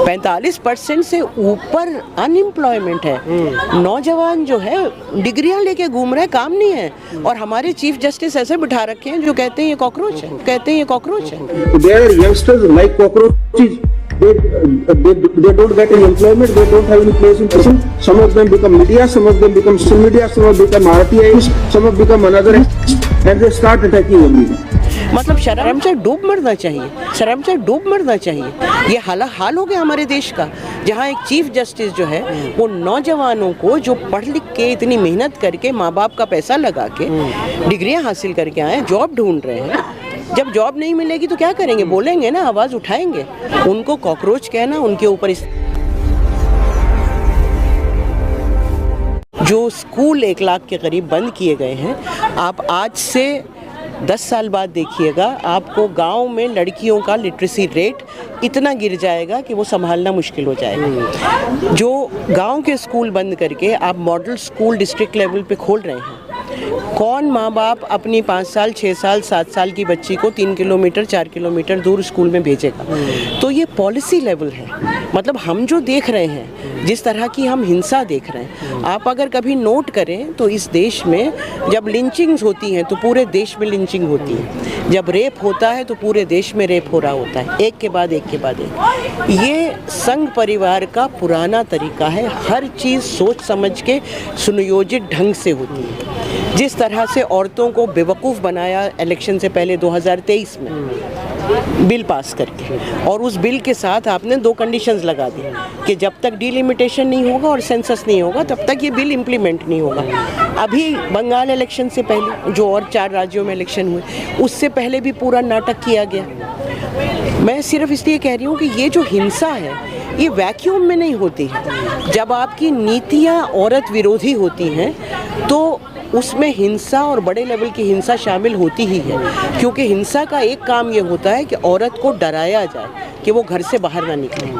45% से ऊपर अनएम्प्लॉयमेंट है। नौजवान जो है डिग्रियां लेके घूम रहे हैं, काम नहीं है। और हमारे चीफ जस्टिस ऐसे बिठा रखे हैं जो कहते हैं ये कॉकरोच है, कहते हैं ये कॉकरोच है। There are youngsters like cockroaches. They don't get any employment. They don't have any place in person. Some of them become media. Some of them become still media. Some of them become RTIs. Some of them become another, and they start attacking everyone. मतलब शर्म से डूब मरना चाहिए, शर्म से डूब मरना चाहिए। ये हाल हो गया हमारे देश का, जहाँ एक चीफ जस्टिस जो है वो नौजवानों को जो पढ़ लिख के इतनी मेहनत करके माँ बाप का पैसा लगा के डिग्रियां हासिल करके आए, जॉब ढूंढ रहे हैं। जब जॉब नहीं मिलेगी तो क्या करेंगे? बोलेंगे ना, आवाज़ उठाएंगे। उनको कॉकरोच कहना, उनके ऊपर जो स्कूल 1 लाख के करीब बंद किए गए हैं, आप आज से 10 साल बाद देखिएगा, आपको गांव में लड़कियों का लिटरेसी रेट इतना गिर जाएगा कि वो संभालना मुश्किल हो जाएगा। जो गांव के स्कूल बंद करके आप मॉडल स्कूल डिस्ट्रिक्ट लेवल पे खोल रहे हैं, कौन माँ बाप अपनी 5 साल 6 साल 7 साल की बच्ची को 3 किलोमीटर 4 किलोमीटर दूर स्कूल में भेजेगा? तो ये पॉलिसी लेवल है। मतलब हम जो देख रहे हैं, जिस तरह की हम हिंसा देख रहे हैं, आप अगर कभी नोट करें तो इस देश में जब लिंचिंग्स होती हैं तो पूरे देश में लिंचिंग होती है, जब रेप होता है तो पूरे देश में रेप हो रहा होता है, एक के बाद एक के बाद एक। ये संघ परिवार का पुराना तरीका है, हर चीज़ सोच समझ के सुनियोजित ढंग से होती है। जिस तरह से औरतों को बेवकूफ़ बनाया इलेक्शन से पहले 2023 में बिल पास करके, और उस बिल के साथ आपने 2 कंडीशंस लगा दी कि जब तक डिलिमिटेशन नहीं होगा और सेंसस नहीं होगा तब तक ये बिल इम्प्लीमेंट नहीं होगा। अभी बंगाल इलेक्शन से पहले जो और 4 राज्यों में इलेक्शन हुए, उससे पहले भी पूरा नाटक किया गया। मैं सिर्फ इसलिए कह रही हूँ कि ये जो हिंसा है ये वैक्यूम में नहीं होती है। जब आपकी नीतियाँ औरत विरोधी होती हैं तो उसमें हिंसा और बड़े लेवल की हिंसा शामिल होती ही है, क्योंकि हिंसा का एक काम ये होता है कि औरत को डराया जाए कि वो घर से बाहर ना निकले।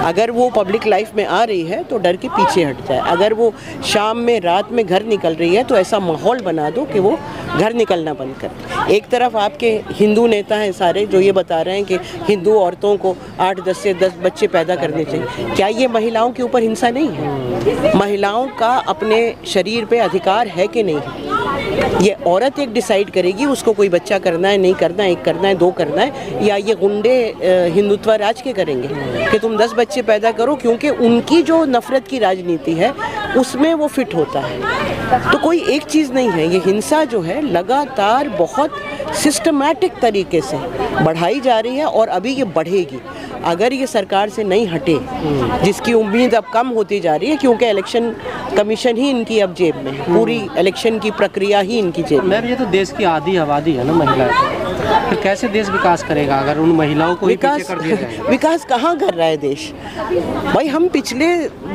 अगर वो पब्लिक लाइफ में आ रही है तो डर के पीछे हट जाए। अगर वो शाम में रात में घर निकल रही है तो ऐसा माहौल बना दो कि वो घर निकलना बंद कर दे। एक तरफ आपके हिंदू नेता हैं सारे जो ये बता रहे हैं कि हिंदू औरतों को 8-10 से 10 बच्चे पैदा करने चाहिए। क्या ये महिलाओं के ऊपर हिंसा नहीं है? महिलाओं का अपने शरीर पे अधिकार है कि नहीं है? ये औरत एक डिसाइड करेगी उसको कोई बच्चा करना है, नहीं करना है, 1 करना है, 2 करना है, या ये गुंडे हिंदुत्व राज के करेंगे कि तुम 10 बच्चे पैदा करो, क्योंकि उनकी जो नफरत की राजनीति है उसमें वो फिट होता है। तो कोई एक चीज़ नहीं है, ये हिंसा जो है लगातार बहुत सिस्टमैटिक तरीके से बढ़ाई जा रही है और अभी ये बढ़ेगी अगर ये सरकार से नहीं हटे, जिसकी उम्मीद अब कम होती जा रही है, क्योंकि इलेक्शन कमीशन ही इनकी अब जेब में है, पूरी इलेक्शन की प्रक्रिया ही इनकी जेब में। मैम, ये तो देश की आधी आबादी है ना महिला, फिर कैसे देश विकास करेगा अगर उन महिलाओं को पीछे कर दिया जाए? विकास कहाँ कर रहा है देश? भाई हम पिछले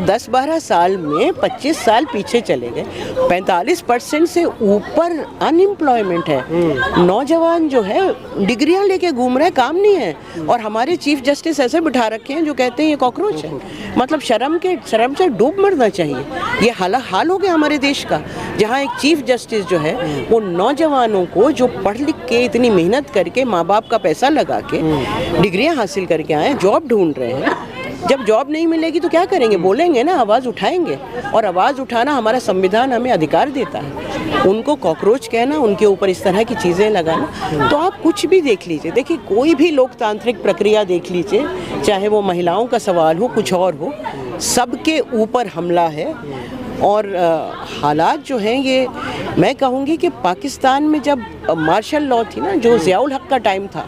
10-12 साल में 25 साल पीछे चले गए। 45% से ऊपर अनएम्प्लॉयमेंट है। नौजवान जो है डिग्रियां लेके घूम रहे हैं, काम नहीं है। और हमारे चीफ जस्टिस ऐसे बिठा रखे हैं जो कहते हैं ये कॉकरोच है। मतलब शर्म से डूब मरना चाहिए। ये हाल हो गया हमारे देश का, जहाँ एक चीफ जस्टिस जो है वो नौजवानों को जो पढ़ लिख के इतनी मेहनत करके माँ बाप का पैसा लगा के डिग्रियां हासिल करके आए, जॉब ढूंढ रहे हैं। जब जॉब नहीं मिलेगी तो क्या करेंगे? बोलेंगे ना, आवाज़ उठाएंगे। और आवाज़ उठाना हमारा संविधान हमें अधिकार देता है। उनको कॉकरोच कहना, उनके ऊपर इस तरह की चीज़ें लगाना, तो आप कुछ भी देख लीजिए। देखिए, कोई भी लोकतांत्रिक प्रक्रिया देख लीजिए, चाहे वो महिलाओं का सवाल हो, कुछ और हो, सबके ऊपर हमला है। और हालात जो हैं ये, मैं कहूँगी कि पाकिस्तान में जब मार्शल लॉ थी ना, जो ज़ियाउल हक का टाइम था,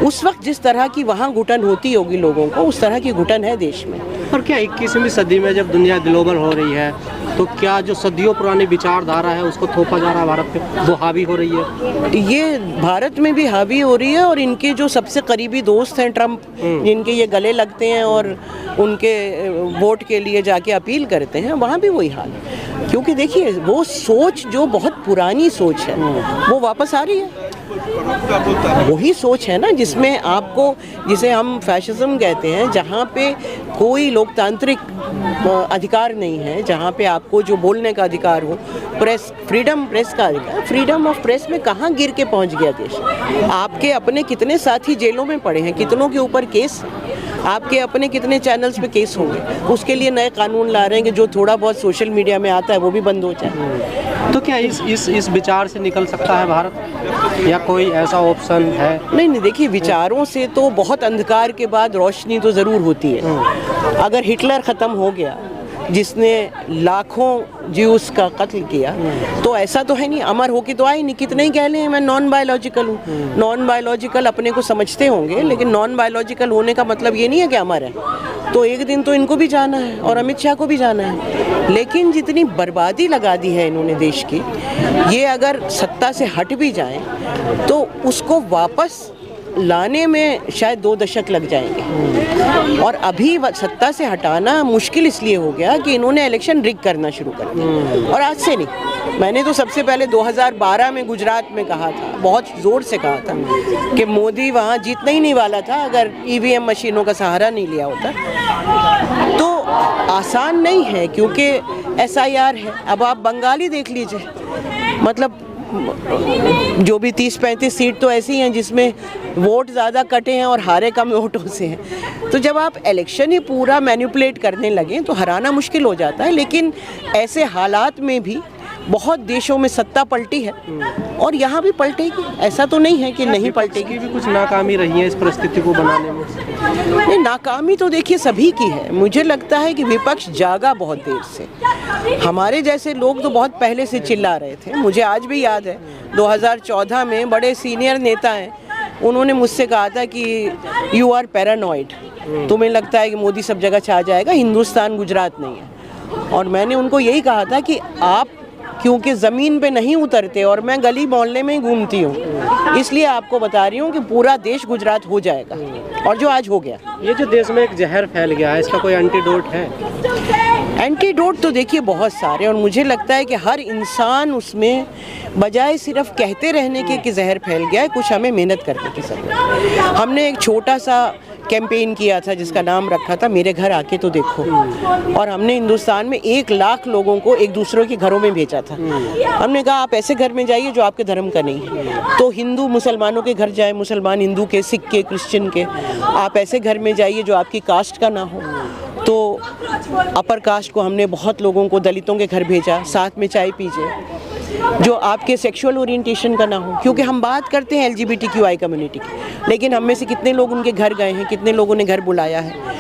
उस वक्त जिस तरह की वहाँ घुटन होती होगी लोगों को, उस तरह की घुटन है देश में। और क्या 21वीं सदी में जब दुनिया ग्लोबल हो रही है तो क्या जो सदियों पुरानी विचारधारा है उसको थोपा जा रहा है भारत पे, वो हावी हो रही है? ये भारत में भी हावी हो रही है। और इनके जो सबसे करीबी दोस्त हैं ट्रम्प, जिनके ये गले लगते हैं और उनके वोट के लिए जाके अपील करते हैं, वहाँ भी वही हाल है। क्योंकि देखिए, वो सोच जो बहुत पुरानी सोच है वो वापस आ रही है। वही सोच है ना जिसमें आपको, जिसे हम फैशिज्म कहते हैं, जहाँ पे कोई लोकतांत्रिक अधिकार नहीं है, जहाँ पे आपको जो बोलने का अधिकार हो, प्रेस फ्रीडम, प्रेस का अधिकार, फ्रीडम ऑफ प्रेस में कहाँ गिर के पहुँच गया देश? आपके अपने कितने साथी जेलों में पड़े हैं, कितनों के ऊपर केस। आपके अपने कितने चैनल्स पे केस होंगे। उसके लिए नए कानून ला रहे हैं कि जो थोड़ा बहुत सोशल मीडिया में आता है वो भी बंद हो जाए। तो क्या इस विचार से निकल सकता है भारत, या कोई ऐसा ऑप्शन है? नहीं, देखिए, विचारों से तो बहुत अंधकार के बाद रोशनी तो ज़रूर होती है। अगर हिटलर ख़त्म हो गया जिसने लाखों ज्यूस का कत्ल किया, तो ऐसा तो है नहीं, अमर होके तो आए नहीं। कितने ही कह लें मैं नॉन बायोलॉजिकल हूँ, नॉन बायोलॉजिकल अपने को समझते होंगे, लेकिन नॉन बायोलॉजिकल होने का मतलब ये नहीं है कि अमर है। तो एक दिन तो इनको भी जाना है और अमित शाह को भी जाना है। लेकिन जितनी बर्बादी लगा दी है इन्होंने देश की, ये अगर सत्ता से हट भी जाएं तो उसको वापस लाने में शायद 2 दशक लग जाएंगे। और अभी सत्ता से हटाना मुश्किल इसलिए हो गया कि इन्होंने इलेक्शन रिग करना शुरू कर दिया। और आज से नहीं, मैंने तो सबसे पहले 2012 में गुजरात में कहा था, बहुत ज़ोर से कहा था कि मोदी वहाँ जीतने ही नहीं वाला था अगर ईवीएम मशीनों का सहारा नहीं लिया होता। तो आसान नहीं है क्योंकि SIR है। अब आप बंगाली देख लीजिए, मतलब जो भी 30-35 सीट तो ऐसी हैं जिसमें वोट ज़्यादा कटे हैं और हारे कम वोटों से हैं। तो जब आप इलेक्शन ही पूरा मैनिपुलेट करने लगें तो हराना मुश्किल हो जाता है। लेकिन ऐसे हालात में भी बहुत देशों में सत्ता पलटी है और यहाँ भी पलटेगी, ऐसा तो नहीं है कि नहीं पलटेगी। भी कुछ नाकामी रही है इस परिस्थिति को बनाने में? नहीं, नाकामी तो देखिए सभी की है। मुझे लगता है कि विपक्ष जागा बहुत देर से। हमारे जैसे लोग तो बहुत पहले से चिल्ला रहे थे। मुझे आज भी याद है 2014 में बड़े सीनियर नेता हैं, उन्होंने मुझसे कहा था कि यू आर पैरानॉइड, तुम्हें लगता है कि मोदी सब जगह छा जाएगा, हिंदुस्तान गुजरात नहीं है। और मैंने उनको यही कहा था कि आप क्योंकि ज़मीन पे नहीं उतरते और मैं गली मोहल्ले में ही घूमती हूँ, इसलिए आपको बता रही हूँ कि पूरा देश गुजरात हो जाएगा, और जो आज हो गया। ये जो देश में एक जहर फैल गया है, इसका कोई एंटीडोट है? एंटीडोट तो देखिए बहुत सारे, और मुझे लगता है कि हर इंसान उसमें बजाय सिर्फ कहते रहने के कि जहर फैल गया है, कुछ हमें मेहनत करने की ज़रूरत है। हमने एक छोटा सा कैंपेन किया था जिसका नाम रखा था मेरे घर आके तो देखो, और हमने हिंदुस्तान में 1 लाख लोगों को एक दूसरे के घरों में भेजा था। हमने कहा आप ऐसे घर में जाइए जो आपके धर्म का नहीं है। तो हिंदू मुसलमानों के घर जाए, मुसलमान हिंदू के, सिख के, क्रिश्चियन के। आप ऐसे घर में जाइए जो आपकी कास्ट का ना हो। तो अपर कास्ट को हमने बहुत लोगों को, दलितों के घर भेजा, साथ में चाय पीजिए। जो आपके सेक्सुअल ओरिएंटेशन का ना हो, क्योंकि हम बात करते हैं LGBTQI कम्युनिटी की, लेकिन हम में से कितने लोग उनके घर गए हैं, कितने लोगों ने घर बुलाया है।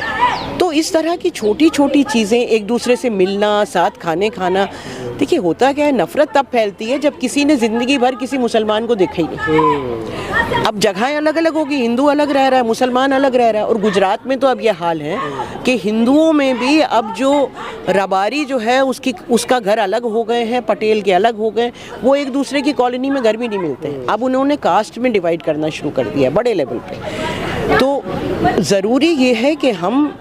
तो इस तरह की छोटी छोटी चीज़ें, एक दूसरे से मिलना, साथ खाने खाना। देखिए होता क्या है, नफ़रत तब फैलती है जब किसी ने ज़िंदगी भर किसी मुसलमान को देखा ही नहीं। अब जगहें अलग अलग होगी, हिंदू अलग रह रहा है, मुसलमान अलग रह रहा है। और गुजरात में तो अब ये हाल है कि हिंदुओं में भी अब जो रबारी जो है उसका घर अलग हो गए हैं, पटेल के अलग हो गए, वो एक दूसरे की कॉलोनी में घर भी नहीं मिलते हैं। अब उन्होंने कास्ट में डिवाइड करना शुरू कर दिया है बड़े लेवल पे। तो ज़रूरी ये है कि हम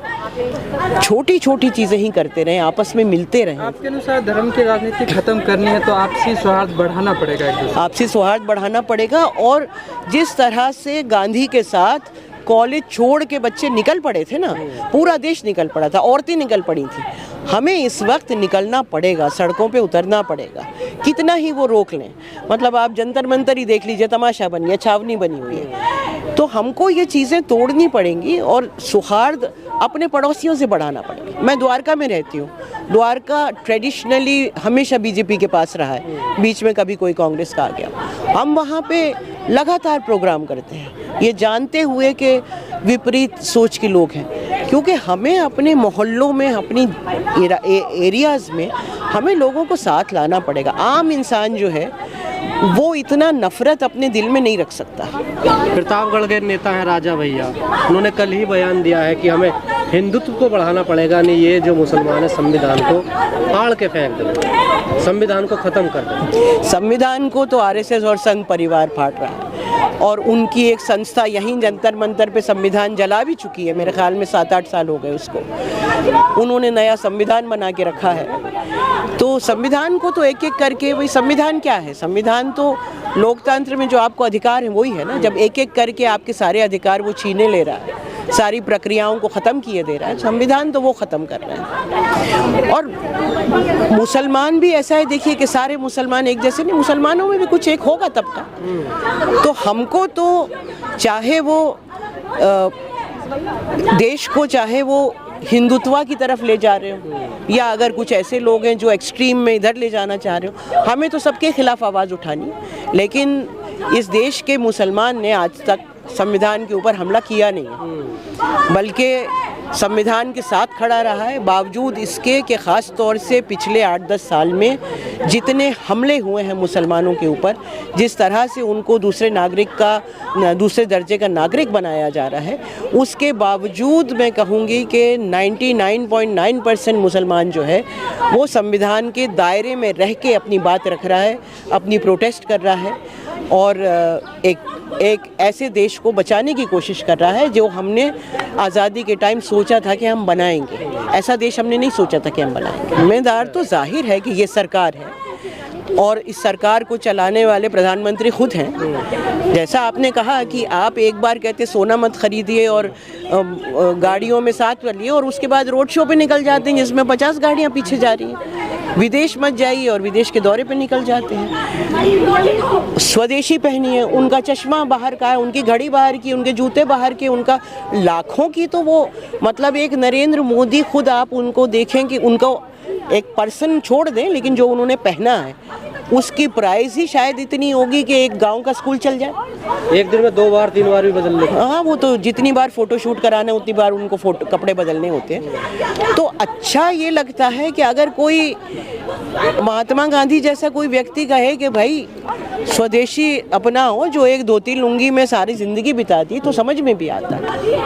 छोटी छोटी चीज़ें ही करते रहें, आपस में मिलते रहें। आपके अनुसार धर्म की राजनीति खत्म करनी है तो आपसी सौहार्द बढ़ाना पड़ेगा, आपसी सौहार्द बढ़ाना पड़ेगा। और जिस तरह से गांधी के साथ कॉलेज छोड़ के बच्चे निकल पड़े थे ना, पूरा देश निकल पड़ा था, औरतें निकल पड़ी थी, हमें इस वक्त निकलना पड़ेगा, सड़कों पे उतरना पड़ेगा, कितना ही वो रोक लें। मतलब आप जंतर मंतर ही देख लीजिए, तमाशा बनी है, छावनी बनी हुई है। तो हमको ये चीज़ें तोड़नी पड़ेंगी और सौहार्द अपने पड़ोसियों से बढ़ाना पड़ेगा। मैं द्वारका में रहती हूँ। द्वारका ट्रेडिशनली हमेशा बीजेपी के पास रहा है, बीच में कभी कोई कांग्रेस का आ गया। हम वहाँ पे लगातार प्रोग्राम करते हैं, ये जानते हुए कि विपरीत सोच के लोग हैं, क्योंकि हमें अपने मोहल्लों में, अपनी एरियाज़ में हमें लोगों को साथ लाना पड़ेगा। आम इंसान जो है वो इतना नफरत अपने दिल में नहीं रख सकता। प्रतापगढ़ के नेता हैं राजा भैया, उन्होंने कल ही बयान दिया है कि हमें हिंदुत्व को बढ़ाना पड़ेगा, नहीं ये जो मुसलमान है संविधान को फाड़ के फेंक दें, संविधान को ख़त्म कर दें। संविधान को तो RSS और संघ परिवार फाड़ रहा है, और उनकी एक संस्था यहीं जंतर मंतर पे संविधान जला भी चुकी है। मेरे ख्याल में 7-8 साल हो गए उसको। उन्होंने नया संविधान बना के रखा है। तो संविधान को तो एक एक करके, वही संविधान क्या है, संविधान तो लोकतंत्र में जो आपको अधिकार है वही है ना। जब एक एक करके आपके सारे अधिकार वो छीने ले रहा है, सारी प्रक्रियाओं को ख़त्म किए दे रहा है, संविधान तो वो ख़त्म कर रहा है। और मुसलमान भी ऐसा है, देखिए कि सारे मुसलमान एक जैसे नहीं, मुसलमानों में भी कुछ एक होगा तबका। तो हमको तो चाहे वो देश को चाहे वो हिंदुत्व की तरफ ले जा रहे हो या अगर कुछ ऐसे लोग हैं जो एक्सट्रीम में इधर ले जाना चाह रहे हो, हमें तो सबके खिलाफ आवाज़ उठानी। लेकिन इस देश के मुसलमान ने आज तक संविधान के ऊपर हमला किया नहीं है, बल्कि संविधान के साथ खड़ा रहा है। बावजूद इसके कि ख़ास तौर से पिछले 8-10 साल में जितने हमले हुए हैं मुसलमानों के ऊपर, जिस तरह से उनको दूसरे दर्जे का नागरिक बनाया जा रहा है, उसके बावजूद मैं कहूँगी कि 99.9% मुसलमान जो है वो संविधान के दायरे में रह के अपनी बात रख रहा है, अपनी प्रोटेस्ट कर रहा है और एक ऐसे देश को बचाने की कोशिश कर रहा है जो हमने आज़ादी के टाइम सोचा था कि हम बनाएंगे। ऐसा देश हमने नहीं सोचा था कि हम बनाएंगे। जिम्मेदार तो जाहिर है कि ये सरकार है और इस सरकार को चलाने वाले प्रधानमंत्री खुद हैं। जैसा आपने कहा कि आप एक बार कहते सोना मत खरीदिए और गाड़ियों में साथ लिए और उसके बाद रोड शो पे निकल जाते हैं जिसमें 50 गाड़ियाँ पीछे जा रही हैं। विदेश मत जाइए और विदेश के दौरे पे निकल जाते हैं। स्वदेशी पहनिए, उनका चश्मा बाहर का है, उनकी घड़ी बाहर की, उनके जूते बाहर के, उनका लाखों की, तो वो मतलब एक नरेंद्र मोदी खुद आप उनको देखें कि उनको एक पर्सन छोड़ दें, लेकिन जो उन्होंने पहना है उसकी प्राइस ही शायद इतनी होगी कि एक गांव का स्कूल चल जाए। एक दिन में 2 बार 3 बार भी बदल लेते। हाँ, वो तो जितनी बार फ़ोटो शूट कराना है उतनी बार उनको कपड़े बदलने होते हैं। तो अच्छा ये लगता है कि अगर कोई महात्मा गांधी जैसा कोई व्यक्ति कहे कि भाई स्वदेशी अपनाओ, जो 1-2-3 लुंगी में सारी ज़िंदगी बिताती, तो समझ में भी आता।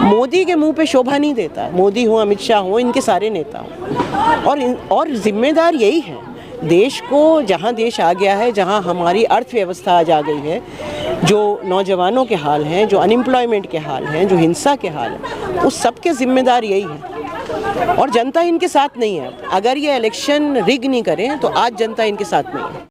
मोदी के मुंह पे शोभा नहीं देता। मोदी हो, अमित शाह हो, इनके सारे नेता हों। और जिम्मेदार यही है देश को, जहाँ देश आ गया है, जहाँ हमारी अर्थव्यवस्था आज आ गई है, जो नौजवानों के हाल हैं, जो अनएम्प्लॉयमेंट के हाल हैं, जो हिंसा के हाल हैं, उस सब के जिम्मेदार यही है। और जनता इनके साथ नहीं है। अगर ये इलेक्शन रिग नहीं करें तो आज जनता इनके साथ नहीं है।